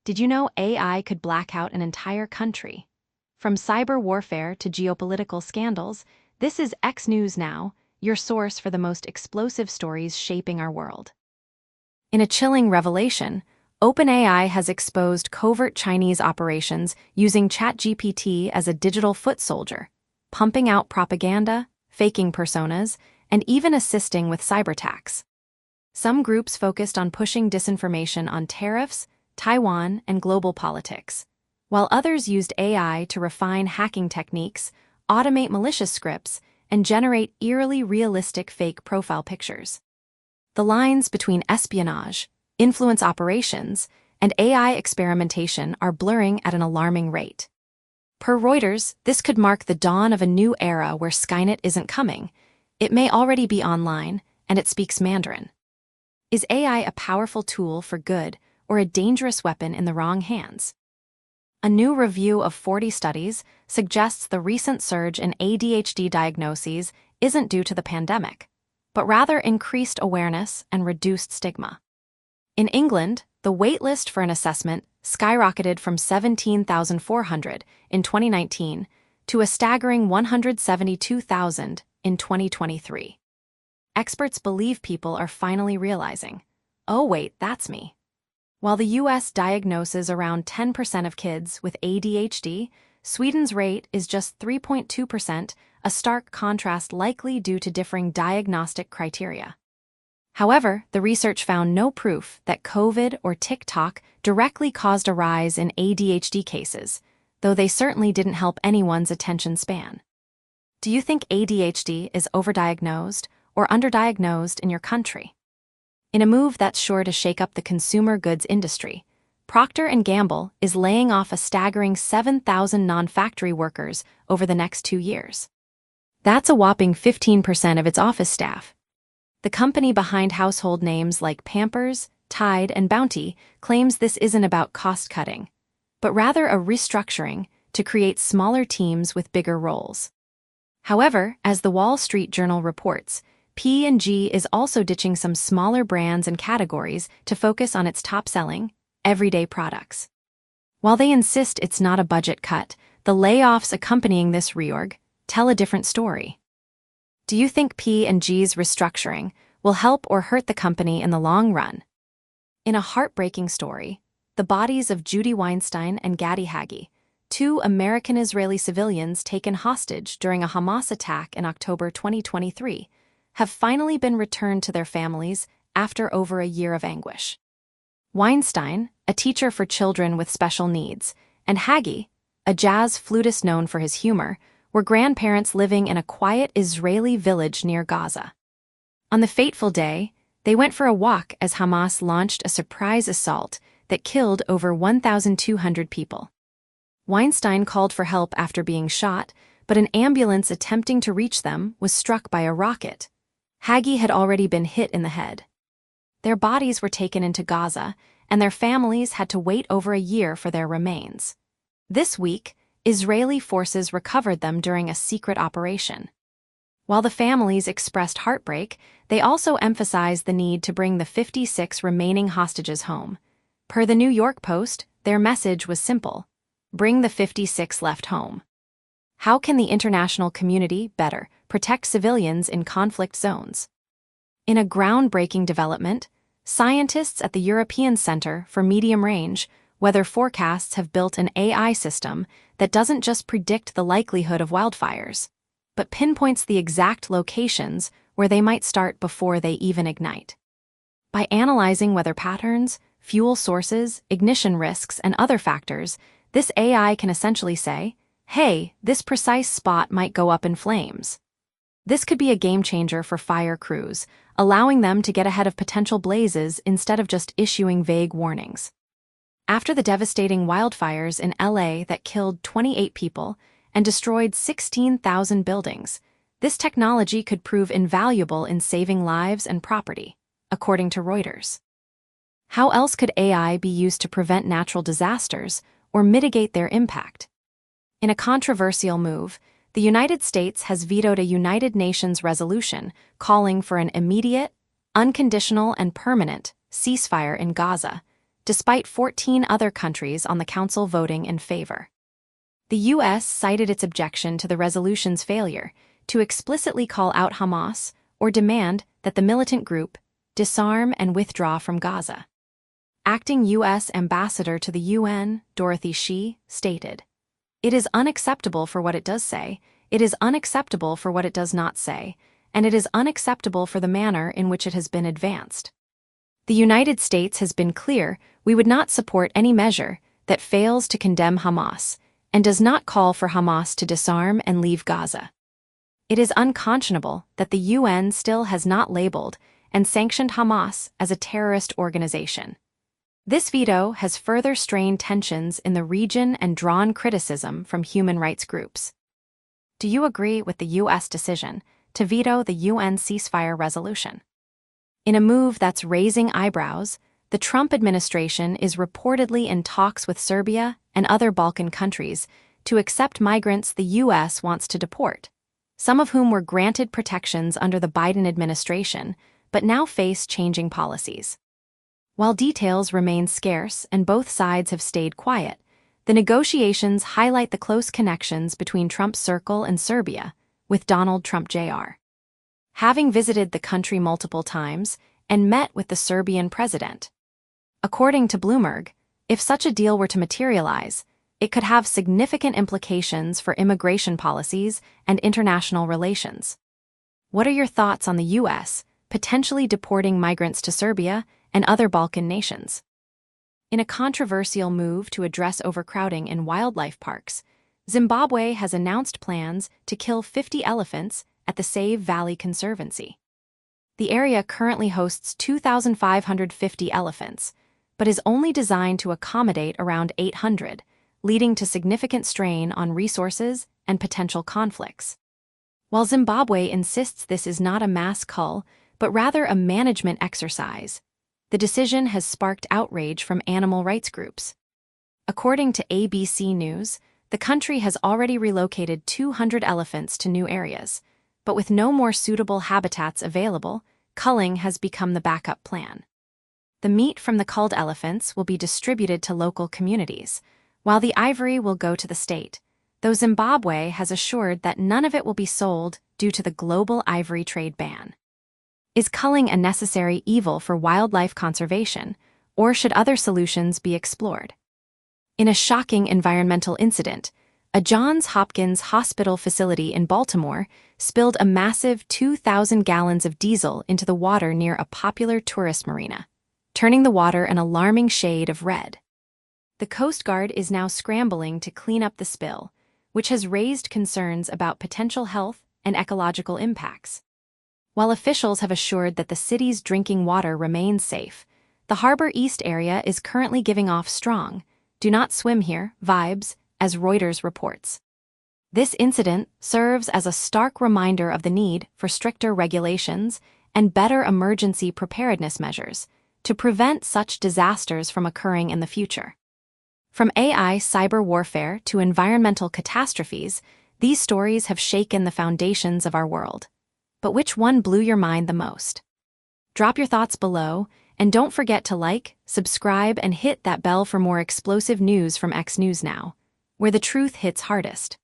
Did you know AI could black out an entire country? From cyber warfare to geopolitical scandals, this is X News Now, your source for the most explosive stories shaping our world. In a chilling revelation, OpenAI has exposed covert Chinese operations using ChatGPT as a digital foot soldier, pumping out propaganda, faking personas, and even assisting with cyberattacks. Some groups focused on pushing disinformation on tariffs, Taiwan, and global politics, while others used AI to refine hacking techniques, automate malicious scripts, and generate eerily realistic fake profile pictures. The lines between espionage, influence operations, and AI experimentation are blurring at an alarming rate. Per Reuters, this could mark the dawn of a new era where Skynet isn't coming. It may already be online, and it speaks Mandarin. Is AI a powerful tool for good or a dangerous weapon in the wrong hands? A new review of 40 studies suggests the recent surge in ADHD diagnoses isn't due to the pandemic, but rather increased awareness and reduced stigma. In England, the waitlist for an assessment skyrocketed from 17,400 in 2019 to a staggering 172,000 in 2023. Experts believe people are finally realizing, oh wait, that's me. While the US diagnoses around 10% of kids with ADHD, Sweden's rate is just 3.2%, a stark contrast likely due to differing diagnostic criteria. However, the research found no proof that COVID or TikTok directly caused a rise in ADHD cases, though they certainly didn't help anyone's attention span. Do you think ADHD is overdiagnosed or underdiagnosed in your country? In a move that's sure to shake up the consumer goods industry, Procter & Gamble is laying off a staggering 7,000 non-factory workers over the next 2 years. That's a whopping 15% of its office staff. The company behind household names like Pampers, Tide, and Bounty claims this isn't about cost-cutting, but rather a restructuring to create smaller teams with bigger roles. However, as the Wall Street Journal reports, P&G is also ditching some smaller brands and categories to focus on its top-selling, everyday products. While they insist it's not a budget cut, the layoffs accompanying this reorg tell a different story. Do you think P&G's restructuring will help or hurt the company in the long run? In a heartbreaking story, the bodies of Judy Weinstein and Gadi Hagi, two American-Israeli civilians taken hostage during a Hamas attack in October 2023, have finally been returned to their families after over a year of anguish. Weinstein, a teacher for children with special needs, and Hagi, a jazz flutist known for his humor, were grandparents living in a quiet Israeli village near Gaza. On the fateful day, they went for a walk as Hamas launched a surprise assault that killed over 1,200 people. Weinstein called for help after being shot, but an ambulance attempting to reach them was struck by a rocket. Hagi had already been hit in the head. Their bodies were taken into Gaza, and their families had to wait over a year for their remains. This week, Israeli forces recovered them during a secret operation. While the families expressed heartbreak, they also emphasized the need to bring the 56 remaining hostages home. Per the New York Post, their message was simple: bring the 56 left home. How can the international community better protect civilians in conflict zones? In a groundbreaking development, scientists at the European Center for Medium-Range Weather Forecasts have built an AI system that doesn't just predict the likelihood of wildfires, but pinpoints the exact locations where they might start before they even ignite. By analyzing weather patterns, fuel sources, ignition risks, and other factors, this AI can essentially say, hey, this precise spot might go up in flames. This could be a game-changer for fire crews, allowing them to get ahead of potential blazes instead of just issuing vague warnings. After the devastating wildfires in LA that killed 28 people and destroyed 16,000 buildings, this technology could prove invaluable in saving lives and property, according to Reuters. How else could AI be used to prevent natural disasters or mitigate their impact? In a controversial move, the United States has vetoed a United Nations resolution calling for an immediate, unconditional, and permanent ceasefire in Gaza, despite 14 other countries on the Council voting in favor. The U.S. cited its objection to the resolution's failure to explicitly call out Hamas or demand that the militant group disarm and withdraw from Gaza. Acting U.S. Ambassador to the UN, Dorothy Shee, stated, "It is unacceptable for what it does say, it is unacceptable for what it does not say, and it is unacceptable for the manner in which it has been advanced. The United States has been clear we would not support any measure that fails to condemn Hamas and does not call for Hamas to disarm and leave Gaza. It is unconscionable that the UN still has not labeled and sanctioned Hamas as a terrorist organization. This veto has further strained tensions in the region and drawn criticism from human rights groups." Do you agree with the U.S. decision to veto the UN ceasefire resolution? In a move that's raising eyebrows, the Trump administration is reportedly in talks with Serbia and other Balkan countries to accept migrants the U.S. wants to deport, some of whom were granted protections under the Biden administration but now face changing policies. While details remain scarce and both sides have stayed quiet, the negotiations highlight the close connections between Trump's circle and Serbia, with Donald Trump Jr. having visited the country multiple times and met with the Serbian president. According to Bloomberg, if such a deal were to materialize, it could have significant implications for immigration policies and international relations. What are your thoughts on the U.S. potentially deporting migrants to Serbia and other Balkan nations? In a controversial move to address overcrowding in wildlife parks, Zimbabwe has announced plans to kill 50 elephants at the Save Valley Conservancy. The area currently hosts 2,550 elephants, but is only designed to accommodate around 800, leading to significant strain on resources and potential conflicts. While Zimbabwe insists this is not a mass cull, but rather a management exercise, the decision has sparked outrage from animal rights groups. According to ABC News, the country has already relocated 200 elephants to new areas, but with no more suitable habitats available, culling has become the backup plan. The meat from the culled elephants will be distributed to local communities, while the ivory will go to the state, though Zimbabwe has assured that none of it will be sold due to the global ivory trade ban. Is culling a necessary evil for wildlife conservation, or should other solutions be explored? In a shocking environmental incident, a Johns Hopkins Hospital facility in Baltimore spilled a massive 2,000 gallons of diesel into the water near a popular tourist marina, turning the water an alarming shade of red. The Coast Guard is now scrambling to clean up the spill, which has raised concerns about potential health and ecological impacts. While officials have assured that the city's drinking water remains safe, the Harbor East area is currently giving off strong "do not swim here" vibes, as Reuters reports. This incident serves as a stark reminder of the need for stricter regulations and better emergency preparedness measures to prevent such disasters from occurring in the future. From AI cyber warfare to environmental catastrophes, these stories have shaken the foundations of our world. But which one blew your mind the most? Drop your thoughts below, and don't forget to like, subscribe, and hit that bell for more explosive news from X News Now, where the truth hits hardest.